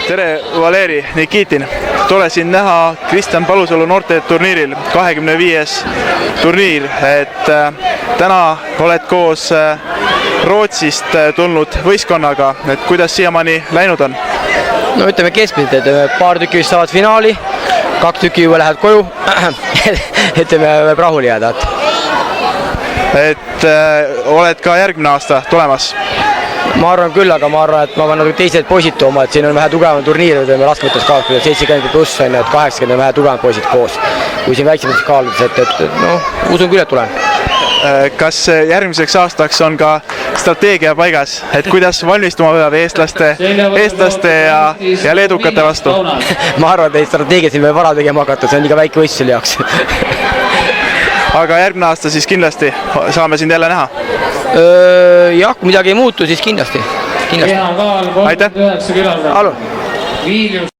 tere, Valeri Nikitin. Tore sind näha Kristjan Palusalu noorteturniiril, 25. turniir. Täna oled koos Rootsist tulnud võistkonnaga, kuidas siiamaani läinud on? No ütleme keskmiselt, et paar tükki vist saavad finaali, 2 tükki juba lähevad koju, ütleme võib rahule jääda. Oled ka järgmine aasta tulemas? Ma arvan küll, aga ma arvan, et ma pean natuke teised poisid tooma, et siin on vähe tugevam turniir, raskmetes kaaludel 70 pluss on, et 80 on vähe tugevam poisid koos, kui siin väiksemates kaaludes, et usun küll, et tulen. Kas järgmiseks aastaks on ka strateegia paigas, et kuidas valmistuma peab eestlaste ja leedukate vastu? Ma arvan, et strateegia siin peab vara tegema hakata, see on liiga väike võistluse jaoks. Aga järgmine aasta siis kindlasti saame sind jälle näha? Jah, kui midagi ei muutu, siis kindlasti. Aitäh! Alun!